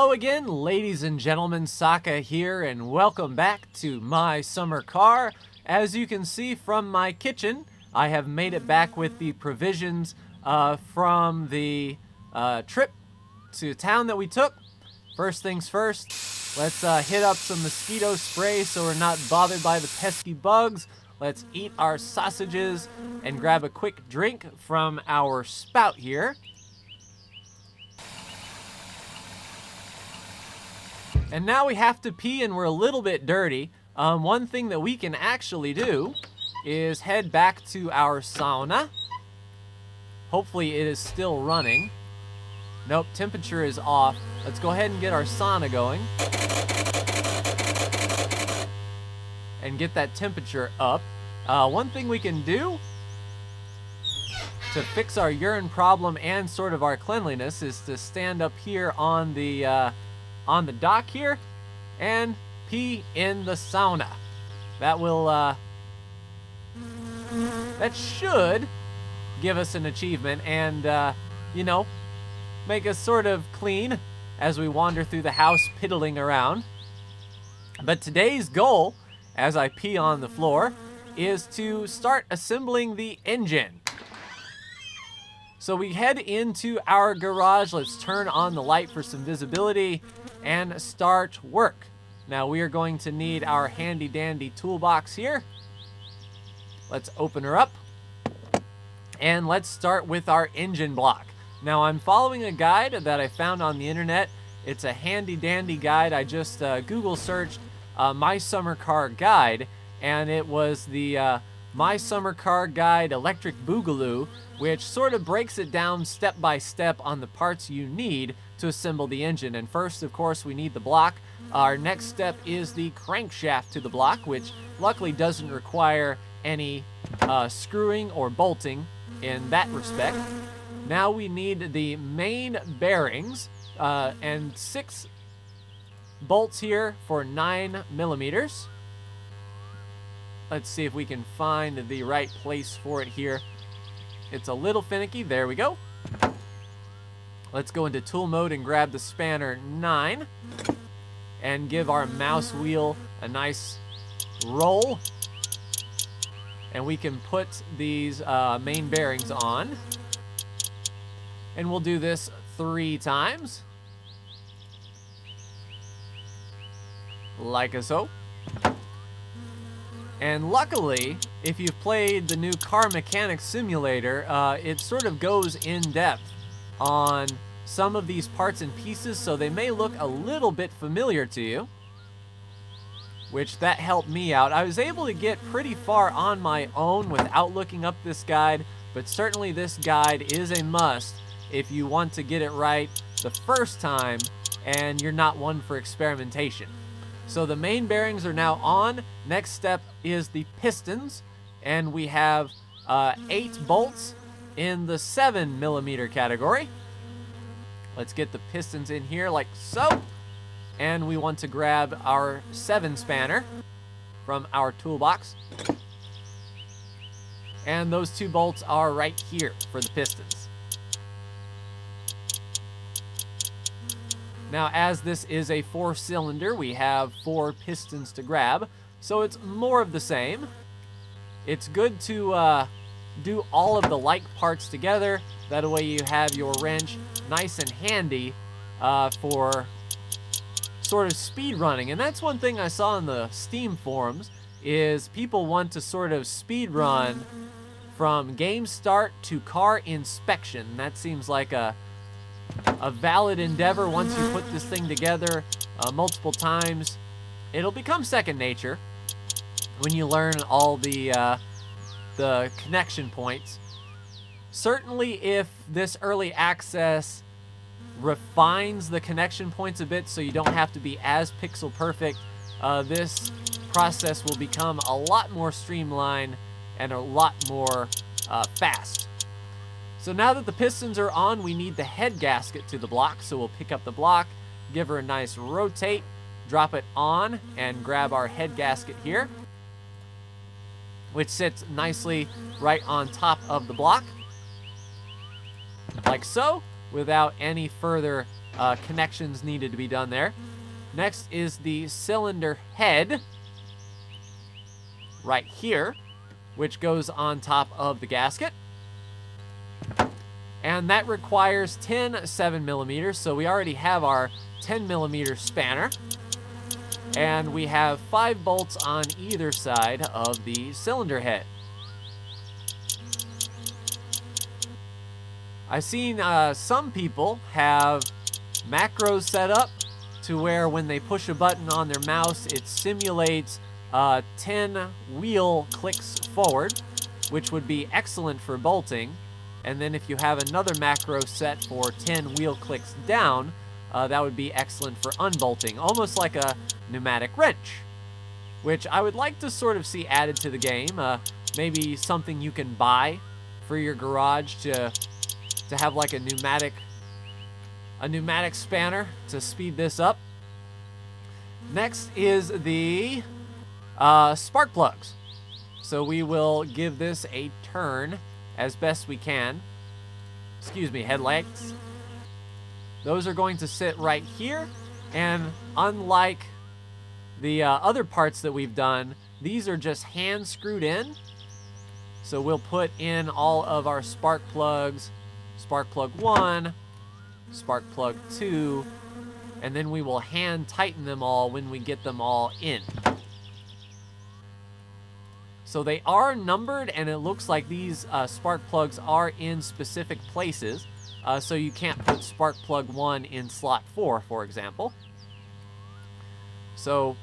Hello again, ladies and gentlemen, Saka here, and welcome back to my summer car. As you can see from my kitchen, I have made it back with the provisions from the trip to town that we took. First things first, let's hit up some mosquito spray so we're not bothered by the pesky bugs. Let's eat our sausages and grab a quick drink from our spout here. And now we have to pee and we're a little bit dirty. One thing that we can actually do is head back to our sauna. Hopefully it is still running. Nope, temperature is off. Let's go ahead and get our sauna going. And get that temperature up. One thing we can do to fix our urine problem and sort of our cleanliness is to stand up here on the dock here and pee in the sauna. That will that should give us an achievement and you know, make us sort of clean as we wander through the house piddling around. But today's goal, as I pee on the floor, is to start assembling the engine. So we head into our garage. Let's turn on the light for some visibility and start work. Now we are going to need our handy dandy toolbox here. Let's open her up and let's start with our engine block. Now I'm following a guide that I found on the internet. It's a handy dandy guide. I just Google searched My Summer Car Guide, and it was the My Summer Car Guide Electric Boogaloo, which sort of breaks it down step by step on the parts you need to assemble the engine. And first, of course, we need the block. Our next step is the crankshaft to the block, which luckily doesn't require any screwing or bolting in that respect. Now we need the main bearings and 6 bolts here for 9mm. Let's see if we can find the right place for it here. It's a little finicky. There we go. Let's go into tool mode and grab the spanner 9 and give our mouse wheel a nice roll. And we can put these main bearings on. And we'll do this 3 times. Like so. And luckily, if you've played the new Car Mechanic Simulator, it sort of goes in depth on some of these parts and pieces, so they may look a little bit familiar to you, which that helped me out. I was able to get pretty far on my own without looking up this guide, but certainly this guide is a must if you want to get it right the first time and you're not one for experimentation. So the main bearings are now on. Next step is the pistons, and we have 8 bolts in the 7mm category. Let's get the pistons in here like so. And we want to grab our 7 spanner from our toolbox. And those 2 bolts are right here for the pistons. Now, as this is a 4-cylinder, we have 4 pistons to grab, so it's more of the same. It's good to do all of the like parts together. That way you have your wrench nice and handy for sort of speed running. And that's one thing I saw in the Steam forums, is people want to sort of speed run from game start to car inspection. That seems like a valid endeavor. Once you put this thing together multiple times, it'll become second nature when you learn all the connection points. Certainly if this early access refines the connection points a bit so you don't have to be as pixel perfect, this process will become a lot more streamlined and a lot more fast. So now that the pistons are on, we need the head gasket to the block. So we'll pick up the block, give her a nice rotate, drop it on, and grab our head gasket here, which sits nicely right on top of the block, like so, without any further connections needed to be done there. Next is the cylinder head right here, which goes on top of the gasket. And that requires 10 7mm, so we already have our 10mm spanner. And we have 5 bolts on either side of the cylinder head. I've seen some people have macros set up to where when they push a button on their mouse, it simulates 10 wheel clicks forward, which would be excellent for bolting. And then if you have another macro set for 10 wheel clicks down, that would be excellent for unbolting, almost like a pneumatic wrench, which I would like to sort of see added to the game. Maybe something you can buy for your garage to have like a pneumatic spanner to speed this up. Next is the spark plugs. So we will give this a turn as best we can. Excuse me, headlights. Those are going to sit right here, and unlike the other parts that we've done, these are just hand screwed in. So we'll put in all of our spark plugs, spark plug 1, spark plug 2, and then we will hand tighten them all when we get them all in. So they are numbered, and it looks like these spark plugs are in specific places. So you can't put spark plug 1 in slot 4, for example. So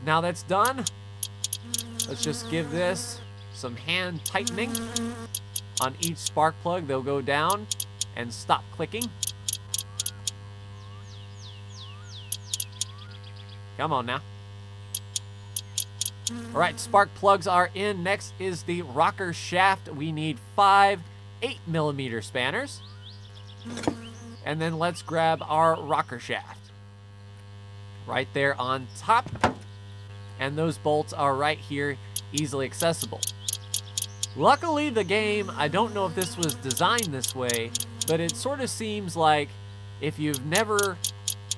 now that's done, let's just give this some hand tightening on each spark plug. They'll go down and stop clicking. Come on now. All right, spark plugs are in. Next is the rocker shaft. We need 5 8mm spanners. And then let's grab our rocker shaft. Right there on top. And those bolts are right here, easily accessible. Luckily, the game, I don't know if this was designed this way, but it sort of seems like if you've never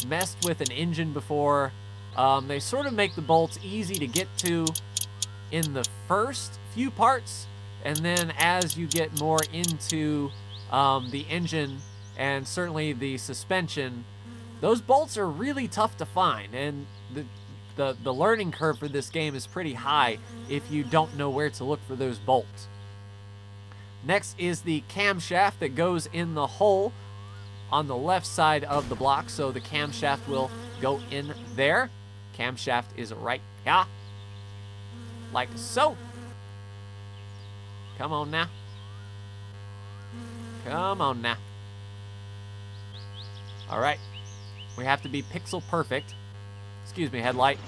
messed with an engine before, they sort of make the bolts easy to get to in the first few parts, and then as you get more into the engine and certainly the suspension, those bolts are really tough to find, and the learning curve for this game is pretty high if you don't know where to look for those bolts. Next is the camshaft that goes in the hole on the left side of the block, so the camshaft will go in there. Camshaft is right here, like so. Come on now. Come on now. All right. We have to be pixel perfect. Excuse me, headlight.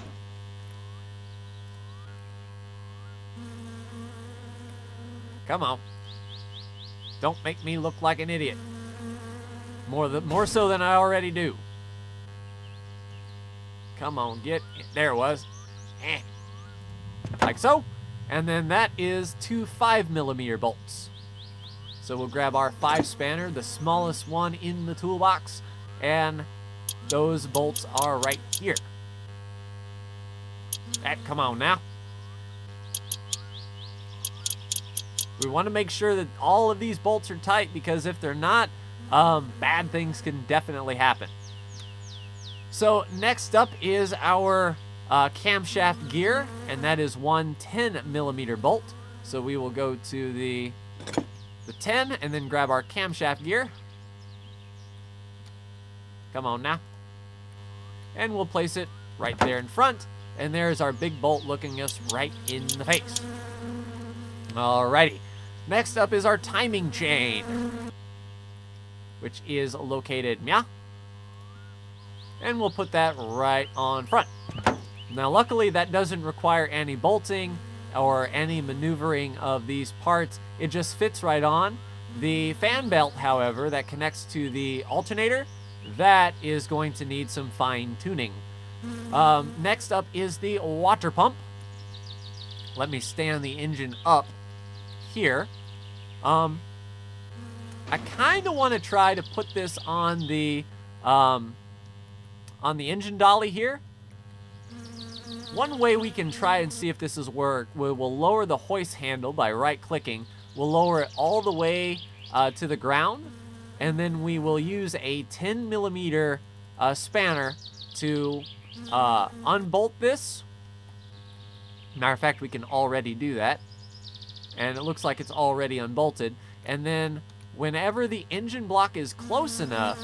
Come on. Don't make me look like an idiot. More so than I already do. Come on, get it. There it was. Like so. And then that is 2 5mm bolts. So we'll grab our 5 spanner, the smallest one in the toolbox, and those bolts are right here. Come on now. We want to make sure that all of these bolts are tight, because if they're not, bad things can definitely happen. So next up is our camshaft gear, and that is 1 10mm bolt. So we will go to the 10 and then grab our camshaft gear. Come on now. And we'll place it right there in front, and there's our big bolt looking us right in the face. Alrighty. Next up is our timing chain, which is located and we'll put that right on front. Now luckily that doesn't require any bolting or any maneuvering of these parts. It just fits right on. The fan belt, however, that connects to the alternator, that is going to need some fine tuning. Next up is the water pump. Let me stand the engine up here. I kind of want to try to put this on the engine dolly here. One way we can try and see if this is work, we'll lower the hoist handle by right-clicking. We'll lower it all the way to the ground, and then we will use a 10mm spanner to unbolt this. Matter of fact, we can already do that. And it looks like it's already unbolted. And then whenever the engine block is close enough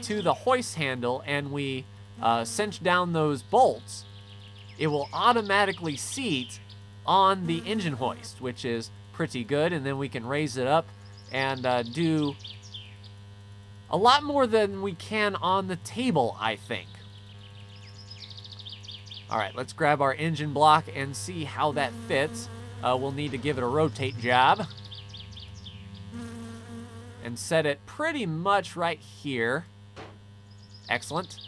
to the hoist handle and we cinch down those bolts, it will automatically seat on the engine hoist, which is pretty good. And then we can raise it up and do a lot more than we can on the table, I think. All right, let's grab our engine block and see how that fits. We'll need to give it a rotate job and set it pretty much right here. Excellent.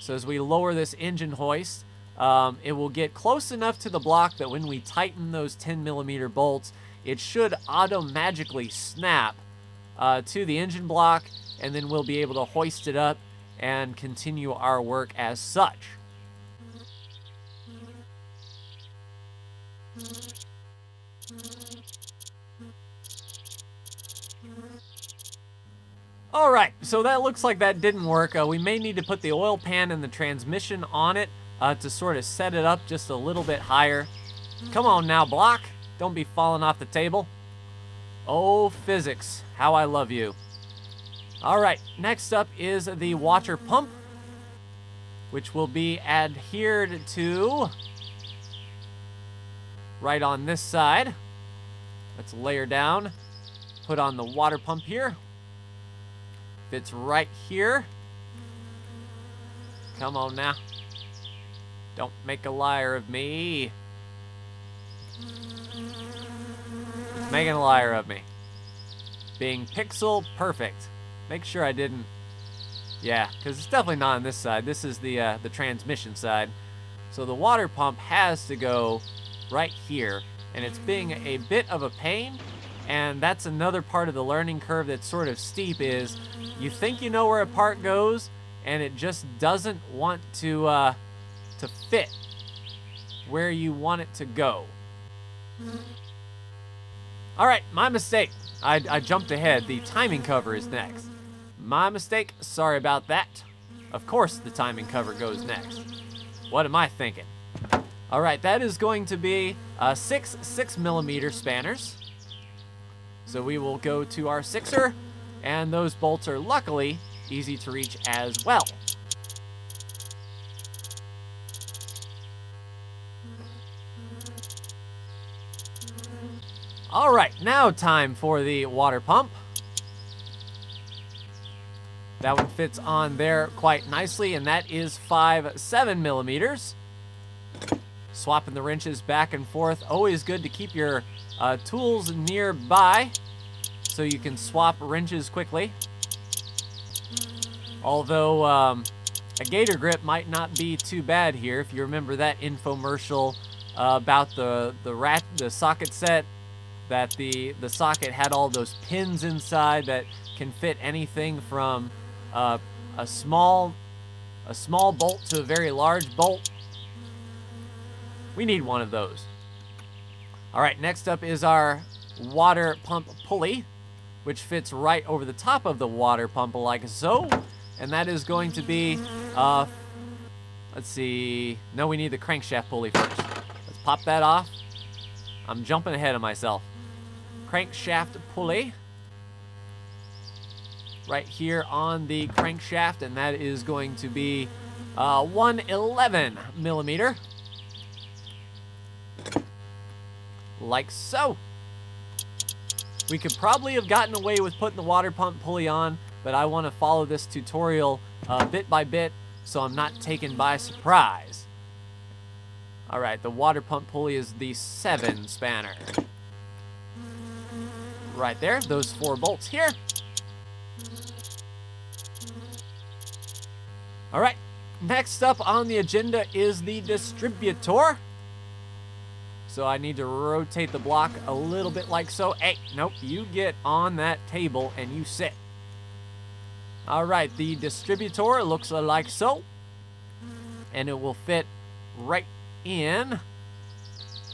So as we lower this engine hoist, it will get close enough to the block that when we tighten those 10mm bolts, it should auto-magically snap to the engine block, and then we'll be able to hoist it up and continue our work as such. All right, so that looks like that didn't work. We may need to put the oil pan and the transmission on it to sort of set it up just a little bit higher. Come on now, block. Don't be falling off the table. Oh, physics, how I love you. All right, next up is the water pump, which will be adhered to right on this side. Let's layer down, put on the water pump here. Fits right here. Come on now. Don't make a liar of me. Making a liar of me. Being pixel perfect. Make sure I didn't. Yeah, because it's definitely not on this side. This is the transmission side. So the water pump has to go right here, and it's being a bit of a pain. And that's another part of the learning curve that's sort of steep, is you think you know where a part goes, and it just doesn't want to fit where you want it to go. All right, my mistake. I jumped ahead. The timing cover is next. My mistake. Sorry about that. Of course the timing cover goes next. What am I thinking? All right, that is going to be 6 6mm spanners. So we will go to our 6er, and those bolts are luckily easy to reach as well. All right, now time for the water pump. That one fits on there quite nicely, and that is 5 7mm. Swapping the wrenches back and forth. Always good to keep your tools nearby so you can swap wrenches quickly. Although a gator grip might not be too bad here. If you remember that infomercial about the socket set, that the socket had all those pins inside that can fit anything from a small bolt to a very large bolt. We need one of those. All right, next up is our water pump pulley, which fits right over the top of the water pump like so. And that is going to be, let's see. No, we need the crankshaft pulley first. Let's pop that off. I'm jumping ahead of myself. Crankshaft pulley. Right here on the crankshaft, and that is going to be 111mm. Like so. We could probably have gotten away with putting the water pump pulley on, but I want to follow this tutorial bit by bit so I'm not taken by surprise. All right, the water pump pulley is the 7 spanner. Right there, those 4 bolts here. All right, next up on the agenda is the distributor. So I need to rotate the block a little bit like so. Hey, nope, you get on that table and you sit. All right, the distributor looks like so. And it will fit right in.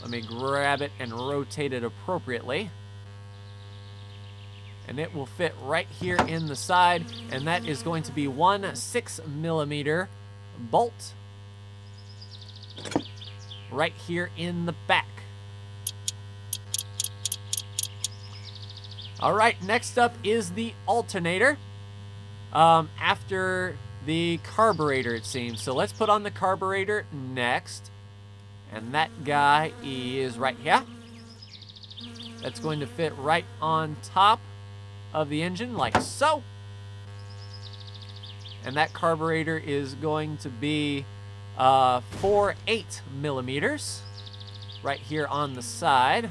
Let me grab it and rotate it appropriately. And it will fit right here in the side. And that is going to be one 6mm bolt. Right here in the back. All right, next up is the alternator. After the carburetor, it seems. So let's put on the carburetor next. And that guy is right here. That's going to fit right on top of the engine, like so. And that carburetor is going to be 8mm right here on the side.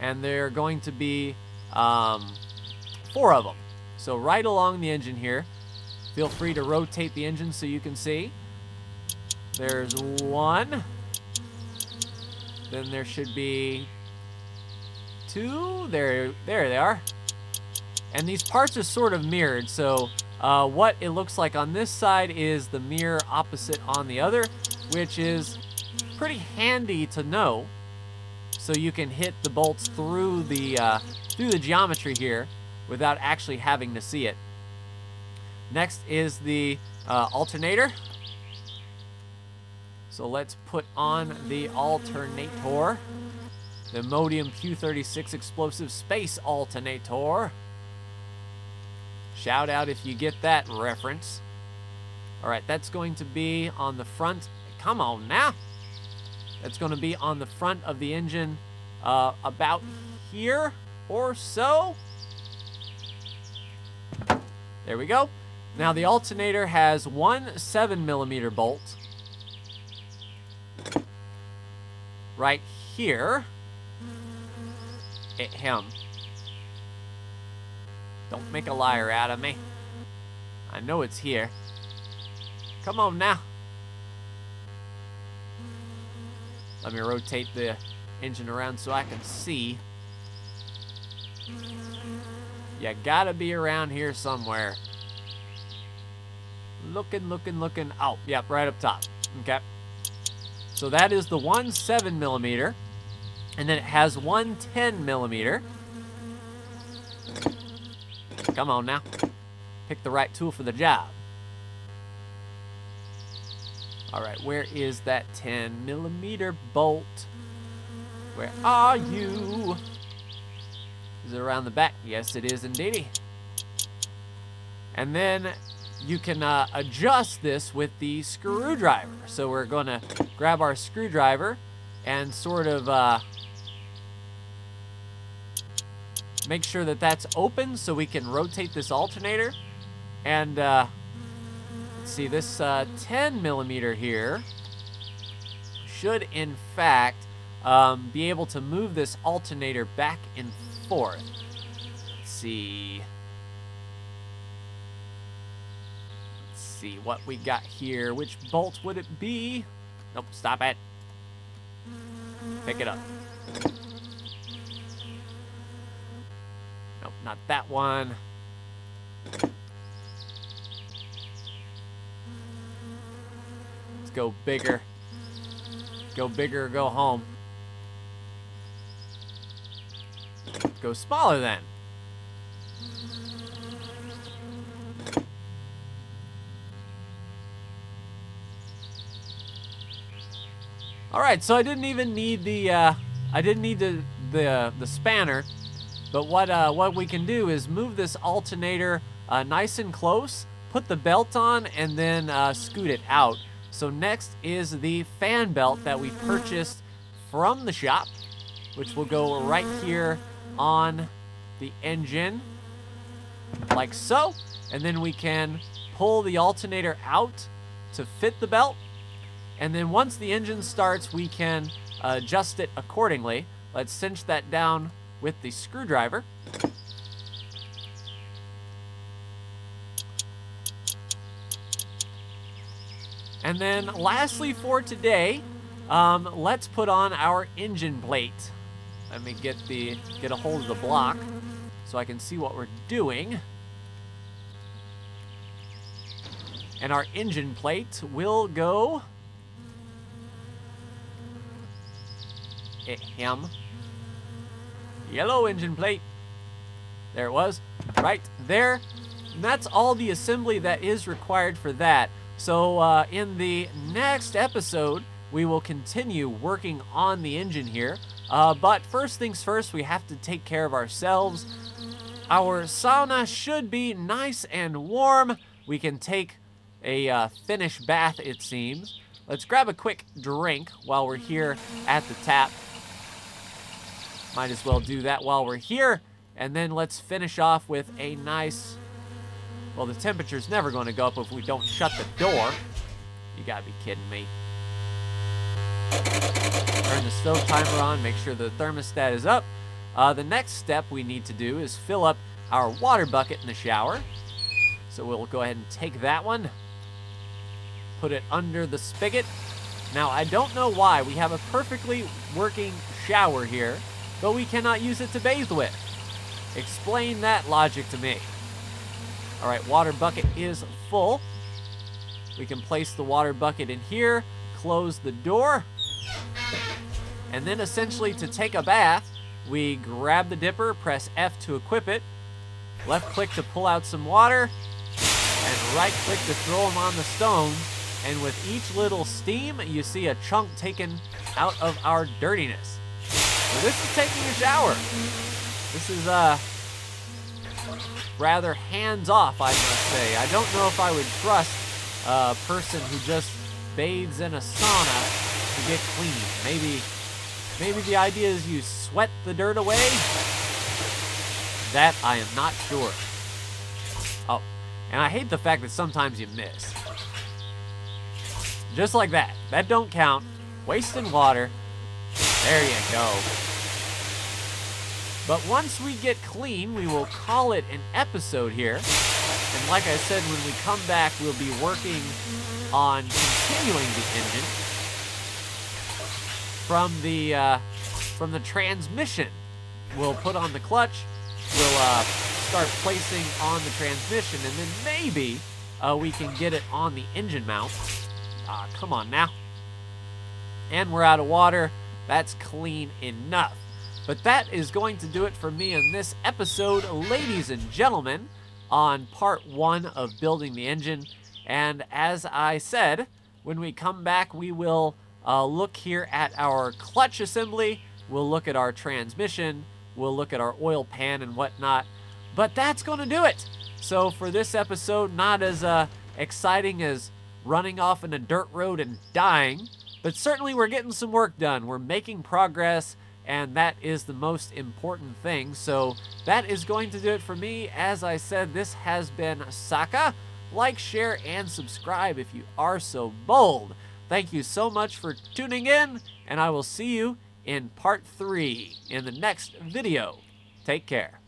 And they're going to be 4 of them. So right along the engine here. Feel free to rotate the engine so you can see. There's 1. Then there should be 2. There they are. And these parts are sort of mirrored. So what it looks like on this side is the mirror opposite on the other, which is pretty handy to know. So you can hit the bolts through the geometry here without actually having to see it. Next is the alternator. So let's put on the alternator. The Modium Q36 Explosive Space Alternator. Shout out if you get that reference. All right, that's going to be on the front. Come on now. That's going to be on the front of the engine about here or so. There we go. Now the alternator has one 7mm bolt right here. Him. Don't make a liar out of me. I know it's here. Come on now. Let me rotate the engine around so I can see. You gotta be around here somewhere. Looking. Oh, yep, right up top. Okay. So that is the one 7mm. And then it has one 10mm. Come on now. Pick the right tool for the job. All right, where is that 10mm bolt? Where are you? Is it around the back? Yes, it is indeedy. And then you can adjust this with the screwdriver. So we're going to grab our screwdriver and sort of make sure that that's open so we can rotate this alternator. And let's see, this 10mm here should in fact be able to move this alternator back and forth. Let's see. Let's see what we got here. Which bolt would it be? Nope, stop it. Pick it up. Nope, not that one. Let's go bigger. Go bigger or go home. Go smaller then. All right, so I didn't even need the the spanner, but what we can do is move this alternator nice and close, put the belt on, and then scoot it out. So next is the fan belt that we purchased from the shop, which will go right here on the engine, like so. And then we can pull the alternator out to fit the belt. And then once the engine starts, we can adjust it accordingly. Let's cinch that down with the screwdriver. And then lastly for today, let's put on our engine plate. Let me get a hold of the block so I can see what we're doing. And our engine plate will go yellow engine plate. There it was, right there. And that's all the assembly that is required for that. So in the next episode, we will continue working on the engine here. But first things first, we have to take care of ourselves. Our sauna should be nice and warm. We can take a Finnish bath, it seems. Let's grab a quick drink while we're here at the tap. Might as well do that while we're here. And then let's finish off with a nice... Well, the temperature's never going to go up if we don't shut the door. You gotta be kidding me. Turn the stove timer on, make sure the thermostat is up. The next step we need to do is fill up our water bucket in the shower. So we'll go ahead and take that one, put it under the spigot. Now, I don't know why we have a perfectly working shower here, but we cannot use it to bathe with. Explain that logic to me. All right, water bucket is full. We can place the water bucket in here, close the door, and then essentially to take a bath, we grab the dipper, press F to equip it, left click to pull out some water, and right click to throw them on the stone. And with each little steam, you see a chunk taken out of our dirtiness. So this is taking a shower. This is rather hands-off, I must say. I don't know if I would trust a person who just bathes in a sauna to get clean. Maybe the idea is you sweat the dirt away? That I am not sure. Oh, and I hate the fact that sometimes you miss. Just like that. That don't count. Wasting water. There you go. But once we get clean, we will call it an episode here. And like I said, when we come back, we'll be working on continuing the engine from the transmission. We'll put on the clutch. We'll start placing on the transmission, and then maybe we can get it on the engine mount. Come on now. And we're out of water. That's clean enough. But that is going to do it for me in this episode, ladies and gentlemen, on part 1 of building the engine. And as I said, when we come back, we will look here at our clutch assembly. We'll look at our transmission. We'll look at our oil pan and whatnot. But that's going to do it. So for this episode, not as exciting as running off in a dirt road and dying, but certainly we're getting some work done. We're making progress, and that is the most important thing. So that is going to do it for me. As I said, this has been Saka. Like, share, and subscribe if you are so bold. Thank you so much for tuning in, and I will see you in part 3 in the next video. Take care.